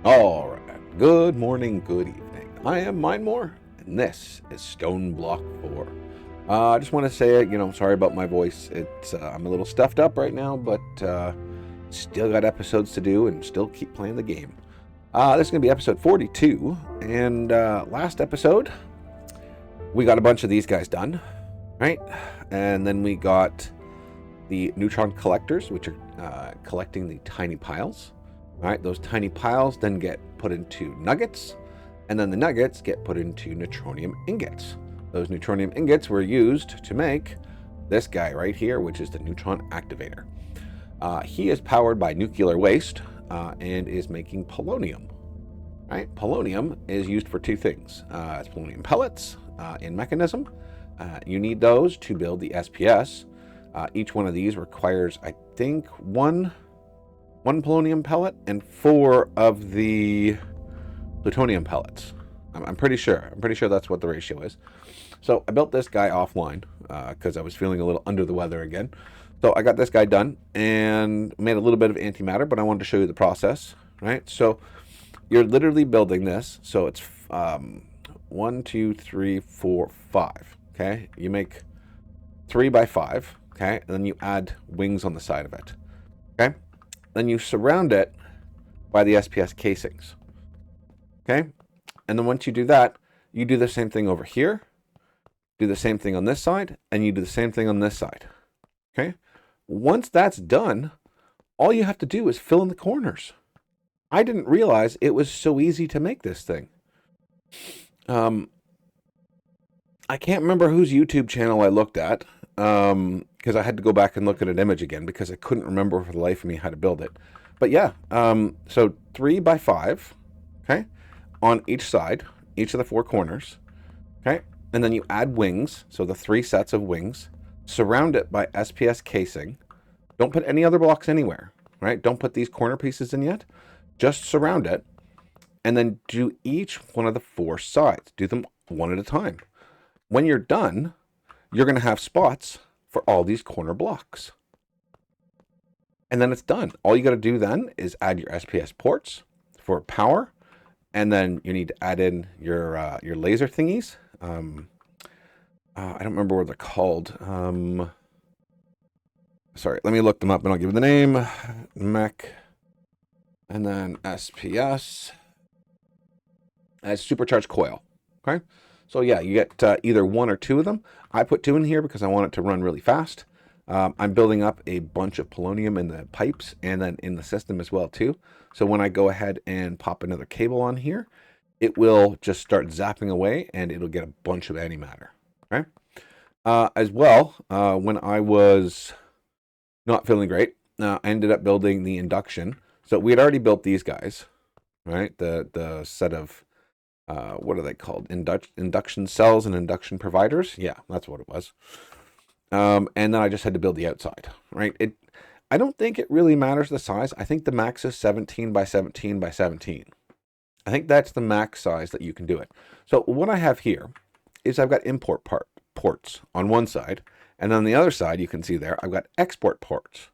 All right. Good morning, good evening. I am Mindmore, and this is stoneblock4. I just want to say, sorry about my voice. I'm a little stuffed up right now, but still got episodes to do and still keep playing the game. This is going to be episode 42, and last episode, we got a bunch of these guys done, right? And then we got the neutron collectors, which are collecting the tiny piles. All right, those tiny piles then get put into nuggets, and then the nuggets get put into neutronium ingots. Those neutronium ingots were used to make this guy right here, which is the neutron activator. He is powered by nuclear waste and is making polonium. Right, polonium is used for two things. It's polonium pellets in mechanism. You need those to build the SPS. Each one of these requires, I think, one polonium pellet and 4 of the plutonium pellets. I'm pretty sure. I'm pretty sure that's what the ratio is. So I built this guy offline because I was feeling a little under the weather again. So I got this guy done and made a little bit of antimatter, but I wanted to show you the process, right? So you're literally building this. So it's 1, 2, 3, 4, 5. Okay, you make 3 by 5. Okay, and then you add wings on the side of it. Okay. Then you surround it by the SPS casings. Okay? And then once you do that, you do the same thing over here, do the same thing on this side, and you do the same thing on this side. Okay? Once that's done, all you have to do is fill in the corners. I didn't realize it was so easy to make this thing. I can't remember whose YouTube channel I looked at, because I had to go back and look at an image again because I couldn't remember for the life of me how to build it. But yeah, so 3 by 5, okay, on each side, each of the 4 corners, okay, and then you add wings, so the 3 sets of wings, surround it by SPS casing. Don't put any other blocks anywhere, right? Don't put these corner pieces in yet. Just surround it, and then do each one of the 4 sides. Do them one at a time. When you're done, you're going to have spots for all these corner blocks. And then it's done. All you got to do then is add your SPS ports for power, and then you need to add in your laser thingies. I don't remember what they're called. Sorry, let me look them up and I'll give you the name. Mech, and then SPS as supercharged coil. Okay. So yeah, you get either 1 or 2 of them. I put 2 in here because I want it to run really fast. I'm building up a bunch of polonium in the pipes and then in the system as well too. So when I go ahead and pop another cable on here, it will just start zapping away and it'll get a bunch of antimatter. Okay. As well, when I was not feeling great, I ended up building the induction. So we had already built these guys, right? The set of what are they called? Induction cells and induction providers. Yeah, that's what it was. And then I just had to build the outside, right? I don't think it really matters the size. I think the max is 17 by 17 by 17. I think that's the max size that you can do it. So what I have here is I've got import ports on one side, and on the other side, you can see there, I've got export ports.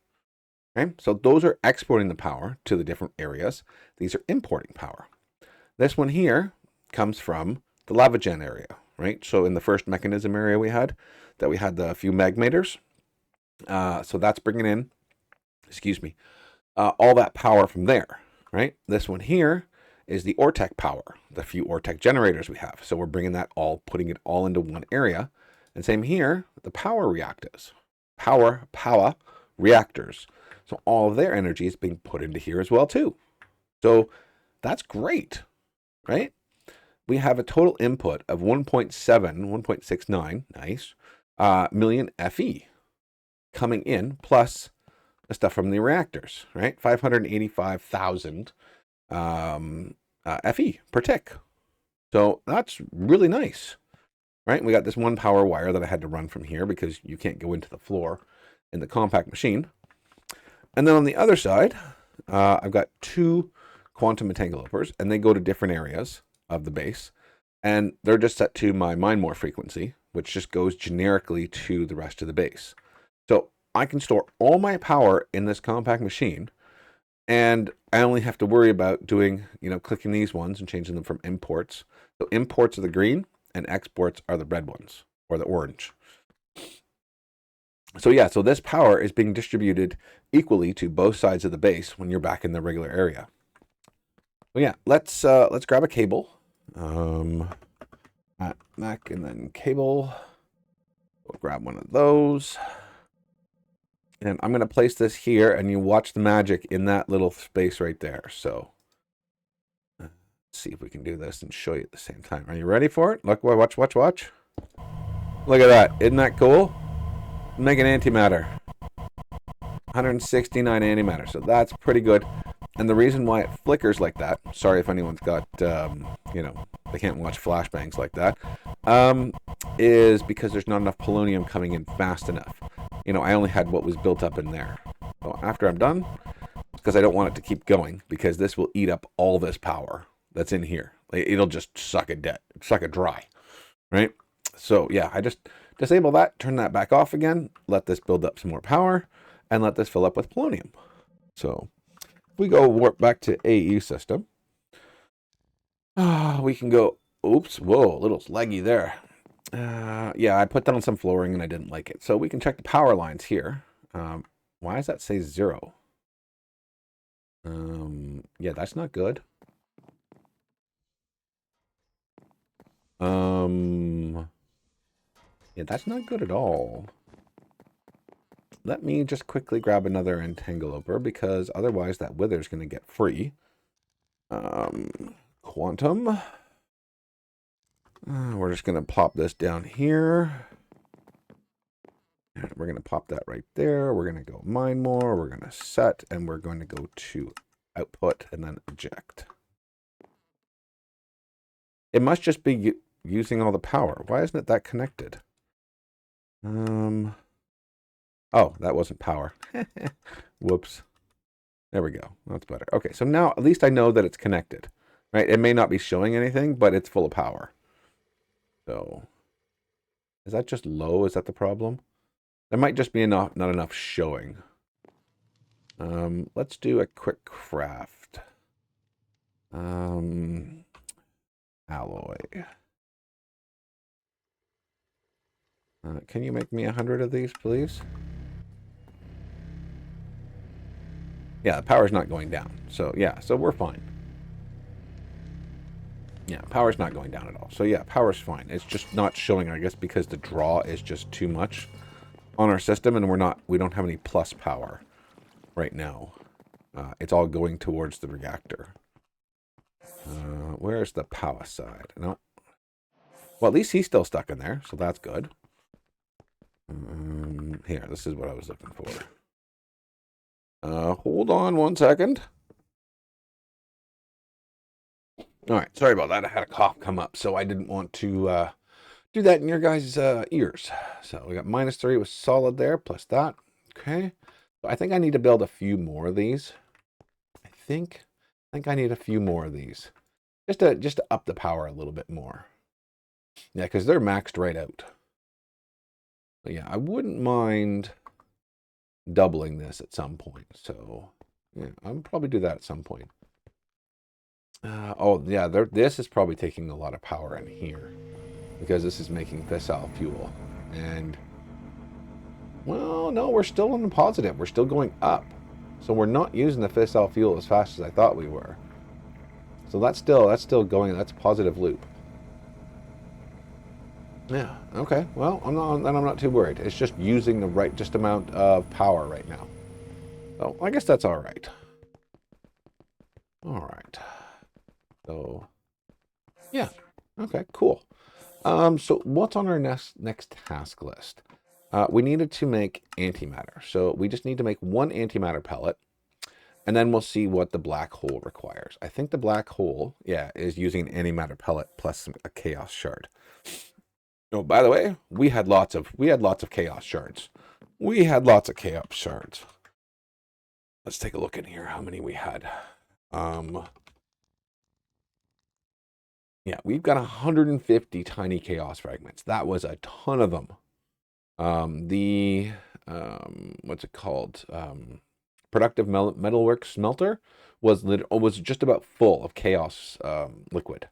Okay, so those are exporting the power to the different areas. These are importing power. This one here comes from the lava gen area, right? So in the first mechanism area we had the few magmators. So that's bringing in, all that power from there, right? This one here is the Ortec power, the few Ortec generators we have. So we're bringing that all, putting it all into one area. And same here, the power reactors, power reactors. So all of their energy is being put into here as well too. So that's great, right? We have a total input of 1.69, nice, million FE coming in, plus the stuff from the reactors, right? 585,000 FE per tick. So that's really nice, right? We got this one power wire that I had to run from here because you can't go into the floor in the compact machine. And then on the other side, I've got 2 quantum entanglometers, and they go to different areas of the base, and they're just set to my minemore frequency, which just goes generically to the rest of the base. So I can store all my power in this compact machine, and I only have to worry about doing, clicking these ones and changing them from imports. So imports are the green and exports are the red ones or the orange. So yeah, so this power is being distributed equally to both sides of the base when you're back in the regular area. Well, yeah, let's grab a cable. Mac and then cable. We'll grab one of those. And I'm going to place this here, and you watch the magic in that little space right there. So let's see if we can do this and show you at the same time. Are you ready for it? Look, watch. Look at that. Isn't that cool? Make an antimatter. 169 antimatter. So that's pretty good. And the reason why it flickers like that, sorry if anyone's got, they can't watch flashbangs like that, is because there's not enough polonium coming in fast enough. I only had what was built up in there. So after I'm done, because I don't want it to keep going, because this will eat up all this power that's in here. It'll just suck it dry, right? So yeah, I just disable that, turn that back off again, let this build up some more power, and let this fill up with polonium. So if we go warp back to AE system, we can go, oops, whoa, a little laggy there. Yeah, I put down some flooring and I didn't like it. So we can check the power lines here. Why does that say 0? Yeah, that's not good. Yeah, that's not good at all. Let me just quickly grab another entangloper because otherwise that wither's going to get free. Quantum. We're just going to pop this down here. And we're going to pop that right there. We're going to go mine more. We're going to set, and we're going to go to output and then eject. It must just be using all the power. Why isn't it that connected? Oh, that wasn't power. Whoops. There we go. That's better. Okay, so now at least I know that it's connected, right? It may not be showing anything, but it's full of power. So, is that just low? Is that the problem? There might just be not enough showing. Let's do a quick craft. Alloy. Can you make me 100 of these, please? Yeah, the power's not going down. So, yeah, so we're fine. Yeah, power's not going down at all. So, yeah, power's fine. It's just not showing, I guess, because the draw is just too much on our system, and we don't have any plus power right now. It's all going towards the reactor. Where's the power side? No. Well, at least he's still stuck in there, so that's good. Here, this is what I was looking for. Hold on one second. All right, sorry about that. I had a cough come up, so I didn't want to do that in your guys' ears. So we got -3 was solid there, plus that. Okay. So I think I need to build a few more of these. I think I need a few more of these. Just to up the power a little bit more. Yeah, because they're maxed right out. But yeah, I wouldn't mind doubling this at some point. So yeah, I'll probably do that at some point. Oh yeah, this is probably taking a lot of power in here because this is making fissile fuel. And well, no, we're still in the positive. We're still going up. So we're not using the fissile fuel as fast as I thought we were. So that's still going. That's a positive loop. Yeah. Okay. Well, I'm not too worried. It's just using the right just amount of power right now. So I guess that's all right. All right. So yeah. Okay. Cool. So what's on our next task list? We needed to make antimatter. So we just need to make one antimatter pellet. And then we'll see what the black hole requires. I think the black hole, yeah, is using an antimatter pellet plus a chaos shard. Oh, by the way, we had lots of chaos shards. We had lots of chaos shards. Let's take a look in here. How many we had? Yeah, we've got 150 tiny chaos fragments. That was a ton of them. What's it called? productive metalwork smelter was just about full of chaos liquid.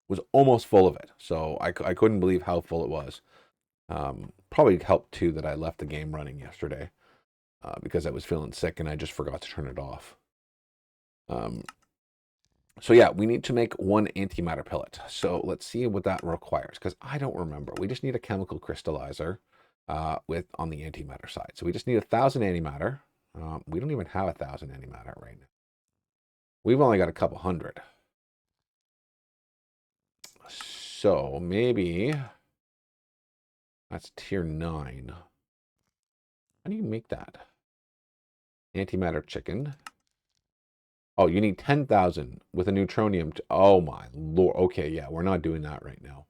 Was almost full of it. So I couldn't believe how full it was. Probably helped too that I left the game running yesterday because I was feeling sick and I just forgot to turn it off. So yeah, we need to make one antimatter pellet. So let's see what that requires, because I don't remember. We just need a chemical crystallizer on the antimatter side. So we just need 1,000 antimatter. We don't even have 1,000 antimatter right now. We've only got a couple hundred. So maybe that's tier 9. How do you make that? Antimatter chicken. Oh, you need 10,000 with a neutronium. Oh my lord. Okay, yeah, we're not doing that right now.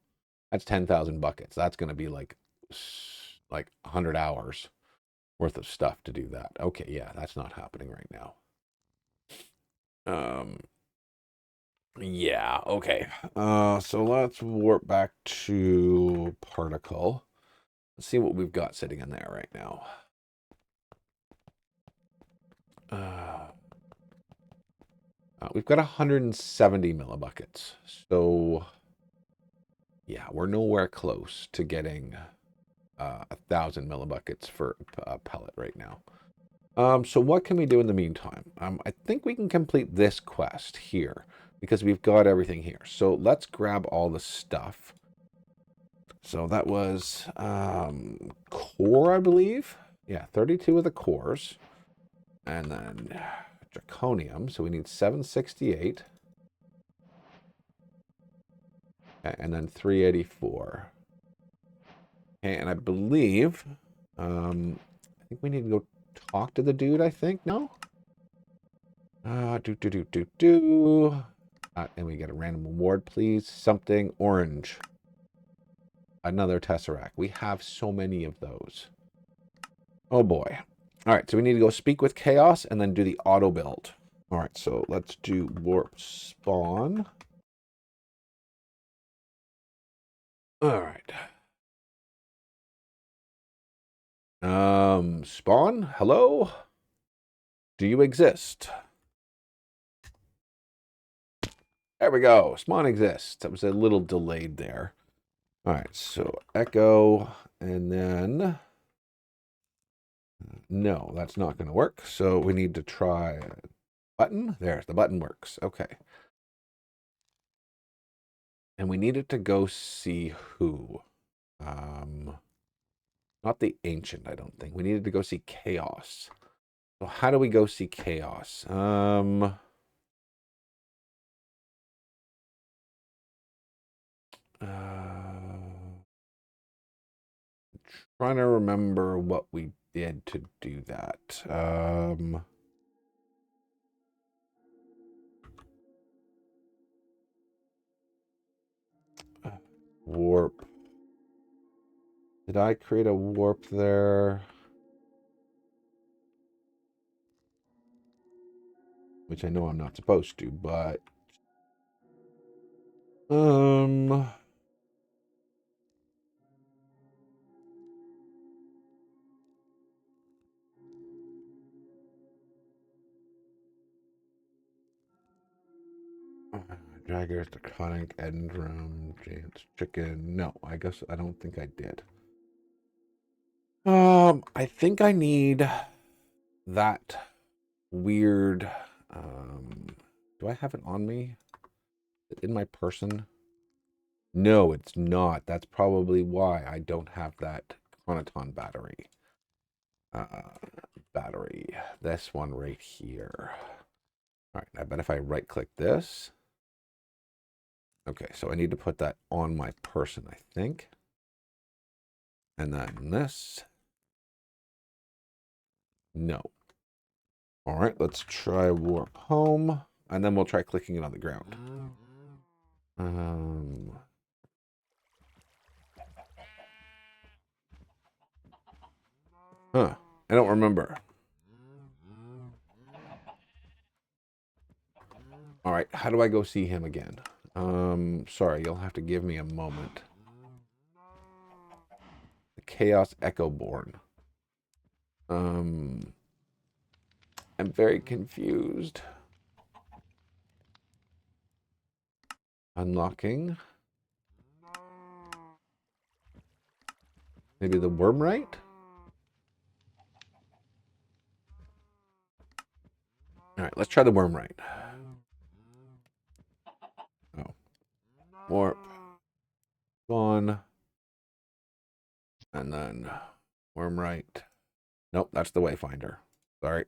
That's 10,000 buckets. That's going to be like 100 hours worth of stuff to do that. Okay, yeah, that's not happening right now. Yeah, okay. So let's warp back to particle. Let's see what we've got sitting in there right now. We've got 170 millibuckets. So yeah, we're nowhere close to getting 1,000 millibuckets for a pellet right now. So what can we do in the meantime? I think we can complete this quest here because we've got everything here. So let's grab all the stuff. So that was core, I believe. Yeah, 32 of the cores. And then draconium. So we need 768. And then 384. Okay, and I believe, I think we need to go talk to the dude, I think. No? And we get a random award, please. Something orange. Another tesseract. We have so many of those. Oh boy. All right, so we need to go speak with Chaos and then do the auto build. All right, so let's do warp spawn. All right. Spawn, hello? Do you exist? There we go. Spawn exists. That was a little delayed there. All right, so echo, and then no, that's not going to work. So we need to try button. There, the button works. Okay. And we needed to go see who. Not the ancient, I don't think. We needed to go see Chaos. So how do we go see Chaos? Trying to remember what we did to do that. Warp. Did I create a warp there? Which I know I'm not supposed to, but Jaggers, the conic, Edendrum, James Chicken. No, I guess I don't think I did. I think I need that weird. Do I have it on me? In my person? No, it's not. That's probably why I don't have that chronoton battery. Battery. This one right here. All right, I bet if I right click this. Okay, so I need to put that on my person, I think. And then this. No. All right, let's try warp home. And then we'll try clicking it on the ground. Huh. I don't remember. All right, how do I go see him again? Sorry, you'll have to give me a moment. The Chaos Echoborn. I'm very confused. Unlocking. Maybe the worm right? All right, let's try the worm right. Oh. Warp. On. And then worm right. Nope, that's the wayfinder. Sorry.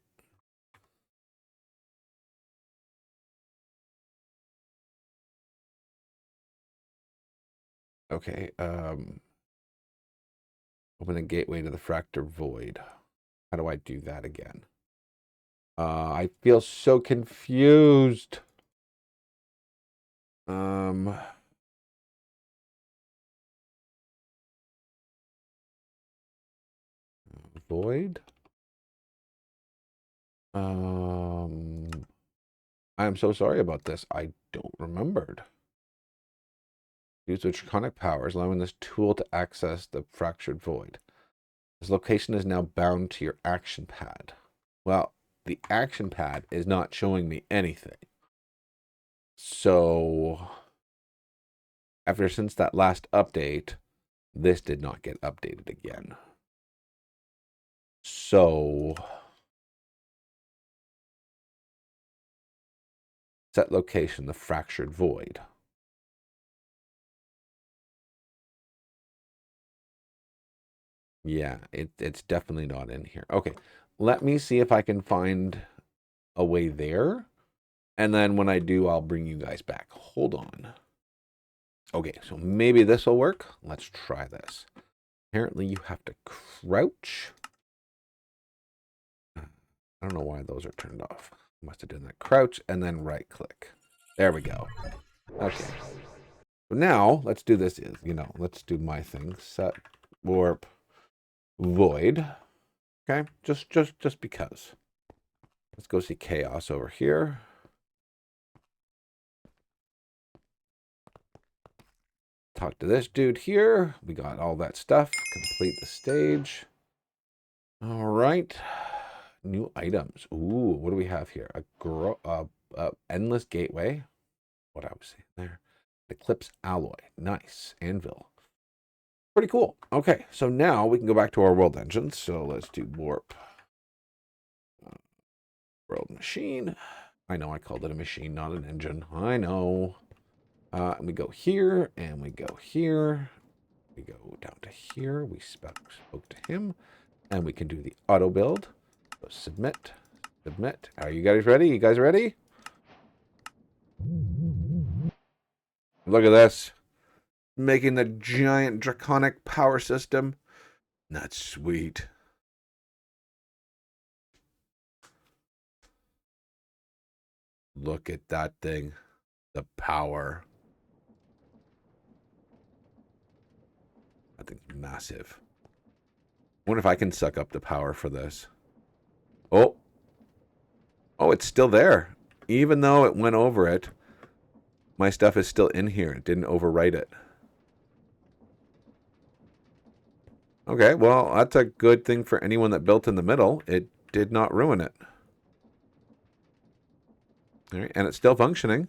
Okay, open a gateway to the fracture void. How do I do that again? I feel so confused. Void. I'm so sorry about this. I don't remembered. Use the draconic powers, allowing this tool to access the fractured void. This location is now bound to your action pad. Well, the action pad is not showing me anything. So, since that last update, this did not get updated again. So, set location, the fractured void. Yeah, it's definitely not in here. Okay, let me see if I can find a way there. And then when I do, I'll bring you guys back. Hold on. Okay, so maybe this will work. Let's try this. Apparently you have to crouch. I don't know why those are turned off. Must have done that. Crouch and then right click. There we go. Okay. So now let's do this. Let's do my thing. Set warp void. Okay, just because. Let's go see chaos over here. Talk to this dude here. We got all that stuff. Complete the stage. All right. New items. Ooh, what do we have here? A endless gateway. What I was saying there. Eclipse alloy. Nice. Anvil. Pretty cool. Okay, so now we can go back to our world engine. So let's do warp. World machine. I know I called it a machine, not an engine. I know. And we go here, and we go here. We go down to here. We spoke to him. And we can do the auto build. So submit. Submit. Are you guys ready? You guys ready? Look at this. Making the giant draconic power system. That's sweet. Look at that thing. The power. That thing's massive. I wonder if I can suck up the power for this. Oh. Oh, it's still there. Even though it went over it, my stuff is still in here. It didn't overwrite it. Okay, well, that's a good thing for anyone that built in the middle. It did not ruin it. All right, and it's still functioning.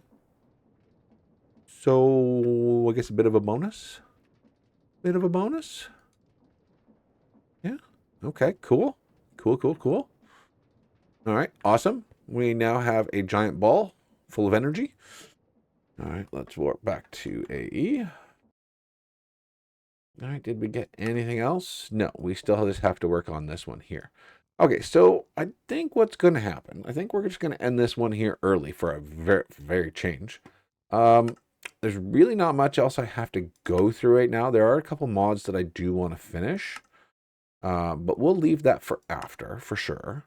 So, I guess a bit of a bonus. Bit of a bonus. Yeah. Okay, cool. Cool. All right, awesome. We now have a giant ball full of energy. All right, let's warp back to AE. All right, did we get anything else? No, we still just have to work on this one here. Okay, so I think what's going to happen, I think we're just going to end this one here early for a very change. There's really not much else I have to go through right now. There are a couple mods that I do want to finish, but we'll leave that for after, for sure.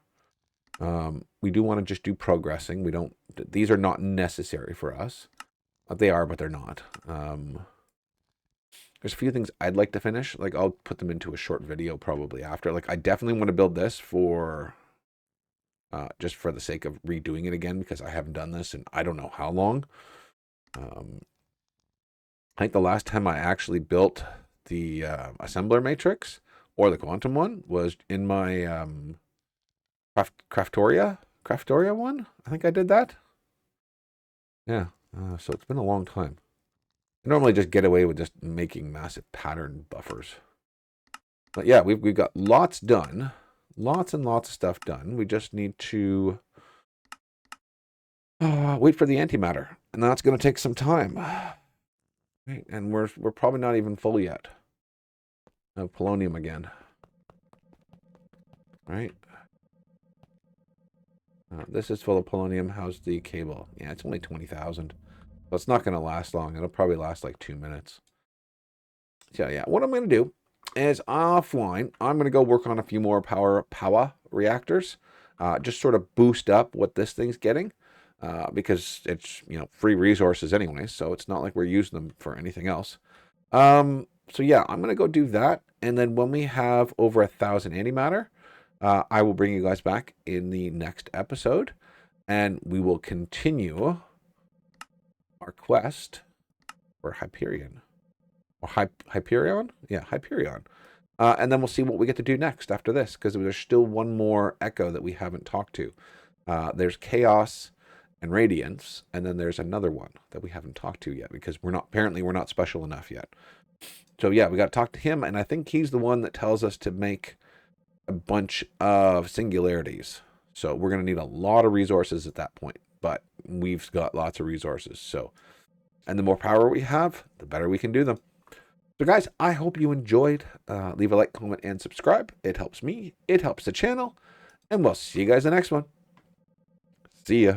We do want to just do progressing. These are not necessary for us. They are, but they're not. There's a few things I'd like to finish. Like, I'll put them into a short video probably after. Like, I definitely want to build this for just for the sake of redoing it again, because I haven't done this in I don't know how long. I think the last time I actually built the assembler matrix or the quantum one was in my Craftoria Craftoria one? I think I did that. Yeah, so it's been a long time. I normally just get away with just making massive pattern buffers. But yeah, we've got lots done. Lots and lots of stuff done. We just need to wait for the antimatter. And that's going to take some time. Right, and we're probably not even full yet. Polonium again. Right? This is full of polonium. How's the cable? Yeah, it's only 20,000. So it's not going to last long. It'll probably last like 2 minutes. So yeah, what I'm going to do is offline, I'm going to go work on a few more power reactors. Just sort of boost up what this thing's getting. Because it's, free resources anyway. So it's not like we're using them for anything else. So yeah, I'm going to go do that. And then when we have over 1,000 antimatter, I will bring you guys back in the next episode, and we will continue our quest for Hyperion. Or Hyperion? Yeah, Hyperion. And then we'll see what we get to do next after this, because there's still one more Echo that we haven't talked to. There's Chaos and Radiance, and then there's another one that we haven't talked to yet, because apparently we're not special enough yet. So yeah, we got to talk to him, and I think he's the one that tells us to make a bunch of singularities. So we're going to need a lot of resources at that point, but we've got lots of resources. So, and the more power we have, the better we can do them. So guys, I hope you enjoyed. Leave a like, comment, and subscribe. It helps me. It helps the channel. And we'll see you guys in the next one. See ya.